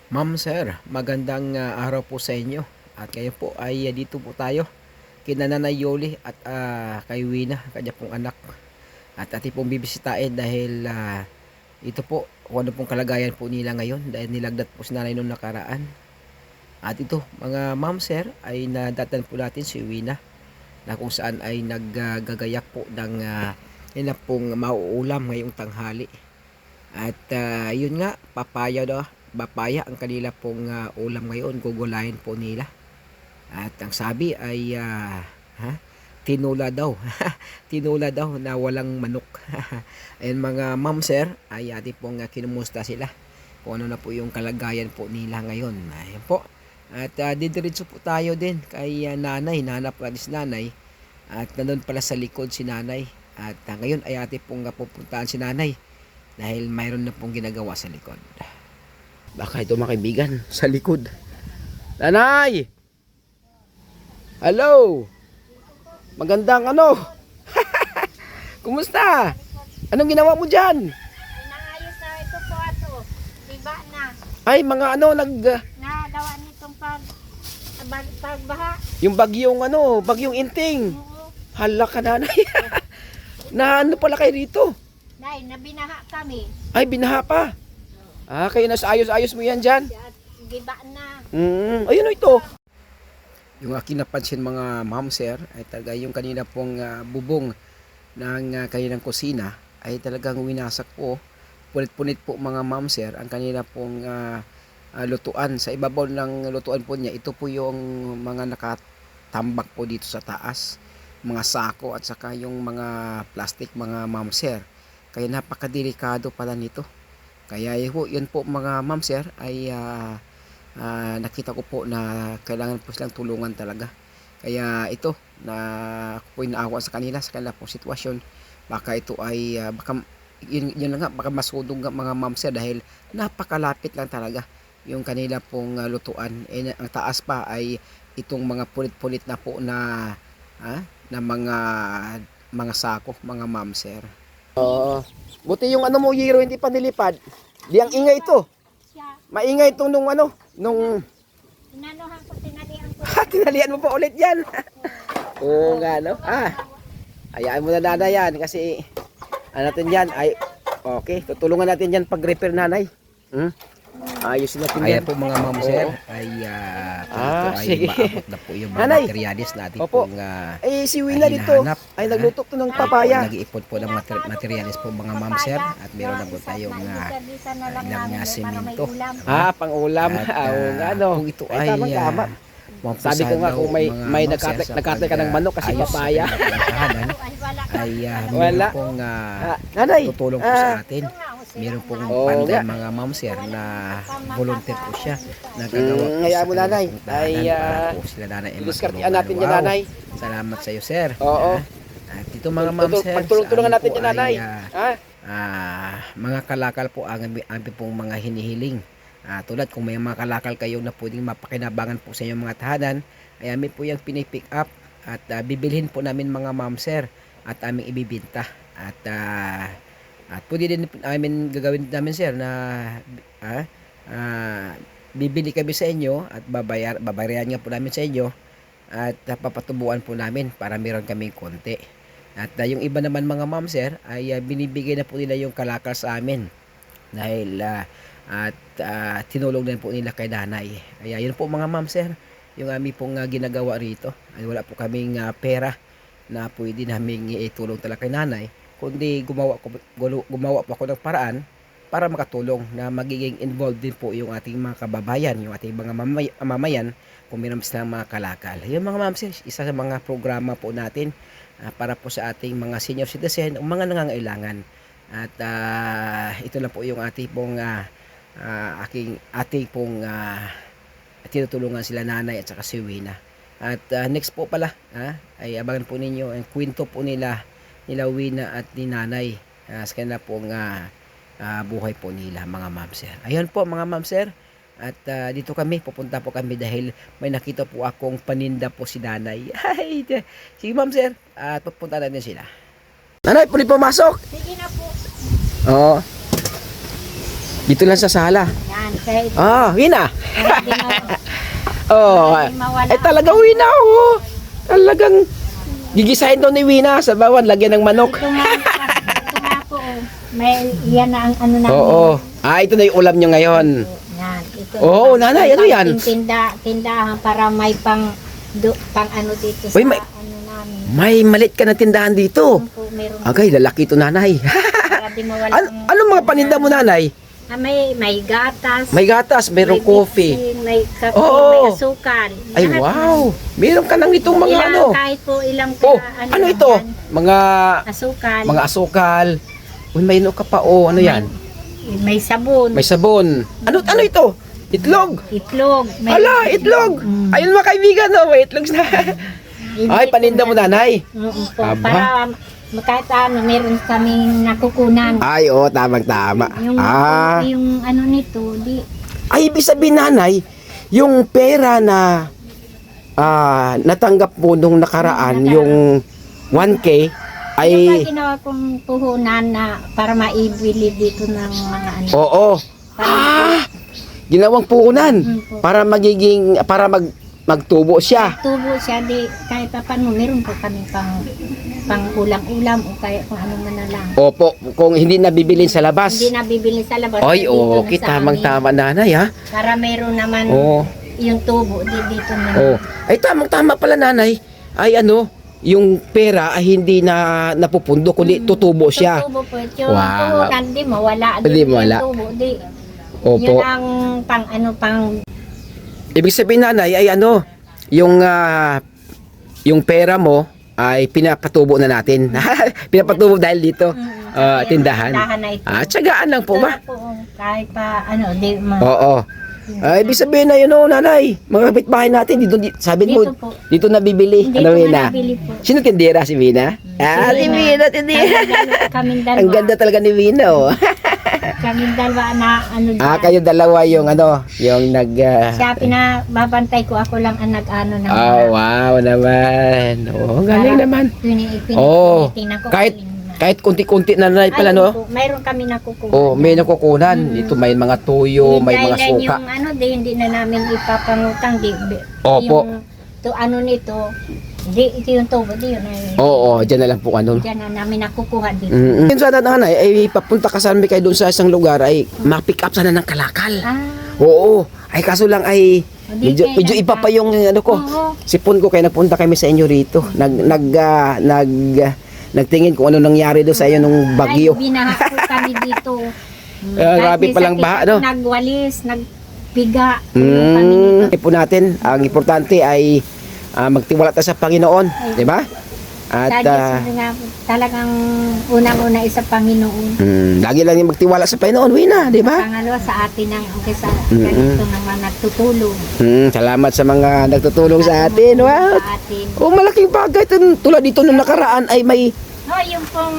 Ma'am Sir, magandang araw po sa inyo. At ngayon po ay dito po tayo kina Nanay Yoli at kay Wina, kanya pong anak. At ating pong bibisitahin dahil ito po kung ano pong kalagayan po nila ngayon dahil nilagdat po si nanay noong nakaraan. At ito mga Ma'am Sir ay nadatan po natin si Wina na kung saan ay naggagayak po ng nila pong mauulam ngayong tanghali. At yun nga, papaya ang kanila pong ulam ngayon, gugulayin po nila. At ang sabi ay ha, tinula daw. Tinula daw na walang manok. Ayun mga ma'am sir, ay ating pong kinumusta sila. Kung ano na po yung kalagayan po nila ngayon. Ayun po. At didiretso po tayo din kay nanay, nanap natin si nanay. At nandun pala sa likod si nanay. At ngayon ay ating pong pupuntahan si nanay dahil mayroon na pong ginagawa sa likod. Baka ito mga kaibigan sa likod. Nanay! Hello! Magandang ano? Kumusta? Anong ginawa mo dyan? Naayos na ito po ato. Diba na? Ay mga ano Nagawa nitong pagbaha. yung bagyong inting. Oo. Hala ka nanay. Na ano pala kayo rito? Dahil nabinaha kami. Ay binaha pa. Kayo nas ayos-ayos mo yan dyan. At diba na? Ayun ito. Yung aking napansin mga ma'am sir ay talaga yung kanina pong bubong ng kanilang kusina ay talagang winasak po. Punit-punit po mga ma'am sir ang kanina pong lutuan. Sa ibabaw ng lutuan po niya, ito po yung mga nakatambak po dito sa taas. Mga sako at saka yung mga plastic mga ma'am sir. Kaya napakadelikado pala nito. Kaya yun po mga ma'am sir ay nakita ko po na kailangan po silang tulungan talaga. Kaya ito na ako po inaawa sa kanila pong sitwasyon. Baka ito ay baka yun lang nga, baka masudong mga ma'am sir dahil napakalapit lang talaga yung kanila pong lutuan. Ang taas pa ay itong mga pulit-pulit na po na na mga sako mga ma'am sir. Oo. Buti yung ano mo Yero hindi pa nilipad. Di ang ingay ito. Siya. Maingay itong nung Inanuhan ko, tinalihan ko. tinalian mo pa ulit yan. Oo nga no. Hayaan mo na nanay yan kasi ano natin yan ay okay. Tutulungan natin yan pag repair nanay. Ayusin natin yan. Kaya po mga ma'am sir ay sige. maabot na po yung mga Nanay. materialis natin Opo. pong Si Wina dito hinahanap. ay nagluto to ng papaya. Nag-iipon po ng materialis po mga ma'am sir at meron na po tayong ilang semento. Pang ulam. Oo nga no. Kung ito Ay, ay tama. Sabi ko nga kung may nagkatay ka ng manok kasi papaya. Ay Wala. meron pong Nanay. tutulong po sa atin. Meron pong panday mga ma'am sir na volunteer po siya. Nagagawa po hayaan mo, sa nanay. kanilang puntahan para po sila nanay ay Diskartean natin yan nanay. Salamat sa iyo sir. Oo. At ito mga ma'am sir. Pagtulong-tulungan natin yan nanay. Mga kalakal po ang aming pong mga hinihiling. Tulad kung may mga kalakal kayo na pwedeng mapakinabangan po sa inyong mga tahanan, ay amin po yung pinipick up at bibilhin po namin mga ma'am sir at aming ibibinta. At pwede din namin gagawin namin sir na bibili kami sa inyo at babayaran nga po namin sa inyo at papatubuan po namin para meron kaming konti. At yung iba naman mga ma'am sir ay binibigay na po nila yung kalakal sa amin dahil tinulong din po nila kay nanay. Kaya yun po mga ma'am sir yung aming pong ginagawa rito. Ay wala po kaming pera na pwede naming itulong talaga kay nanay, kundi gumawa po ako ng paraan para makatulong na magiging involved din po yung ating mga kababayan, yung ating mga mamayan kung meron silang mga kalakal. Yung mga ma'am sir, isa sa mga programa po natin para po sa ating mga senior citizen o mga nangangailangan. At ito lang po yung ating pong ating pong tinutulungan sila nanay at saka si Wina. At next po pala ay abangan po ninyo ang kwento po nila Wina at ni nanay sa kanila pong buhay po nila mga ma'am sir. Ayun po mga ma'am sir. At dito pupunta po kami dahil may nakita po akong paninda po si nanay. Ay, sige ma'am sir, at pupunta natin sila. Nanay, pwede pumasok? Sige na po. Oo. Dito lang sa sala. Yan, kaya ito. Wina. Para di ma- Oh, para di mawala. ay talagang Wina, oh. Talagang gigisahin daw ni Wina sa bawang lagyan ng manok. Ito nga po, oh. May, yan na ang ano namin. Oo. Ito na yung ulam nyo ngayon. Yan, ito. Oo, nanay, ano yan? Tindahan para may pang ano dito sa Uy, may- ano namin. May malit ka na tindahan dito. Ano po, meron Agay, lalaki to nanay. para di mawala. Anong mga paninda mo nanay? May gatas. May gatas, mayroong may coffee. bitsin, may kape, Oo. may asukal. Ay, Lahat wow. Meron ka nang itong mga ilang, ano. kahit po ilang Oh, ano lang ito? yan. Mga Asukal. asukal. Uy, may ka pa. Oh, ano yan? May sabon. May sabon. Ano ito? Itlog. Itlog. Hala, itlog. Ayun mga kaibigan, no? May itlog na. Ay, paninda mo nanay. Po, Aba. para kahit ano, meron kaming nakukunan. Ay, oo, tamang-tama. Yung ano nito, Ay, ibig sabihin nanay, yung pera na natanggap mo nung nakaraan, yung 1K, ay, yung pa ginawa kong puhunan na para maibili dito ng mga ano. oo. Ginawang puunan po. para magtubo siya. Tubo siya, kahit pa paano, meron po kami pang ulam-ulam o kaya kung ano man na lang. Opo, kung hindi nabibilin sa labas. Hindi nabibili sa labas. Ay, dito na okay, sa tamang-tama nanay, ha? amin. Para meron naman Oo. yung tubo dito na. Oh. Ay, tamang-tama pala nanay. Ay, yung pera ay hindi na napupundo, kundi tutubo siya. Tubo po. Yung Wow. puhunan, di mawala. Di mawala. Yung tubo, Opo. yun ang pang Ibig sabihin nanay ay yung pera mo ay pinapatubo na natin. Pinapatubo dahil dito. Tindahan. na ito. Tsagaan lang po ba? Ito na po, kahit pa di Oo. Ay, ibig sabihin na yun, nanay. Mga kapitbahay natin, sabi mo, Dito po. dito nabibili. Hindi Ano, po Wina? nabili po. Sino tindera? Si Wina? Si Wina, tindera. Kaming dalawa. Ang ganda talaga ni Wina, oh. Kaming dalawa na ano dyan. Kayo dalawa yung Siya pinababantay ko, ako lang ang nag-ano ng wow naman. Oh, galing naman. Oh. Kahit kunti-kunti na nanay pala, no? Mayroon kami nakukuha. Oh, may nakukunan. Ito may mga tuyo, may mga suka. Yung hindi na namin ipapangutang. Opo. Yung ano nito, ito yung tubo, yun. Oo, dyan na lang po ano. Diyan na namin nakukuha dito. Yun sana nanay, ay papunta ka sana kayo doon sa isang lugar ay ma-pick up sana ng kalakal. Oo, ay kaso lang ay medyo iba pa yung ko. Oo. Sipon ko kaya nagpunta kami sa inyo rito. Nagtingin kung ano nangyari doon sa iyo nung bagyo. Ay, binaha po kami dito. Grabe palang baha, no? Nagwalis, nagpiga. Ipo natin, ang importante ay magtiwala tayo sa Panginoon, di ba? At talagang unang-una isa Panginoon. lagi lang yung magtiwala sa Panginoon, Wina, di ba? Pangalawa sa atin ang sa ganito naman nagtutulong. Salamat sa mga nagtutulong sa atin. Wow. Sa atin. Malaking bagay. Tulad dito nung nakaraan ay may Yung pong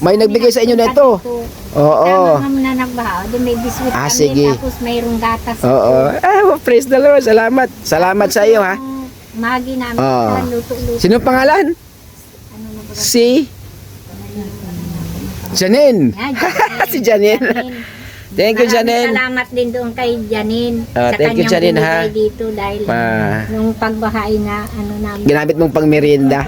may nagbigay sa inyo nito. Oo. Tama na nagbaha. May biscuit kami, sige. tapos mayroong gatas. Oo. Praise the Lord. Salamat. Salamat sa iyo, ha. Magi namin. Luto-luto. Sino pangalan? Ano na ba? Si Janine. Si Janine. Thank you, Janine. Salamat din doon kay Janine. Thank you, Janine, ha. Dito dahil nung pagbahay na namin. Ginamit mong pang merienda.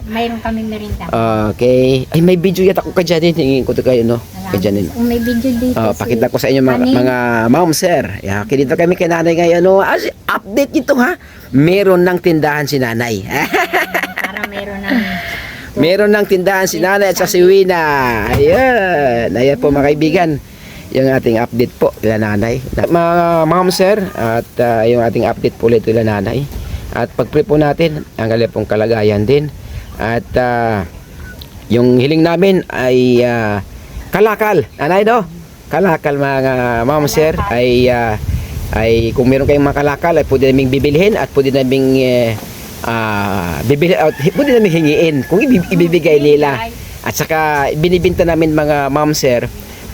Mayroon kaming merinda. Okay. Ay, may video yata ko kay Janine. Hingin ko to kayo, no? Kay Janine. Kung may video dito. Pakita ko sa inyo mga ma'am, sir. Okay, dito kami kay nanay ngayon. Update ito, ha. Meron ng tindahan si nanay. Para meron ng Meron ng tindahan si nanay at sa si Wina. Ayan. Ayan po mga kaibigan. Yung ating update po kila nanay. Mga ma'am, sir. At yung ating update po ulit kila nanay. At pag-pray po natin ang pong kalagayan din. At yung hiling namin ay kalakal. Nanay, no? Kalakal mga ma'am, sir. Ay kung meron kayong mga kalakal ay pwede naming bibilhin at pwede naming pwede naming hingiin kung ibibigay nila. At saka binibinta namin mga ma'am, sir.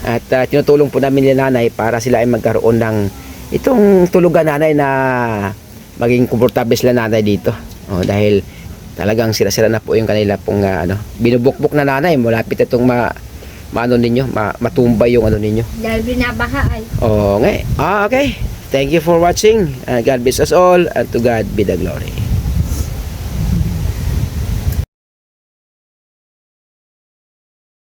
At tinutulong po namin nila nanay para sila ay magkaroon ng itong tulugan nanay na maging komportable sila nanay dito. Dahil talagang sira-sira na po yung kanila pong binubukbuk na nanay. Malapit itong maano ninyo, matumba yung ano ninyo. Dahil binabaha ay. Oo nga. Okay. Thank you for watching. God bless us all and to God be the glory.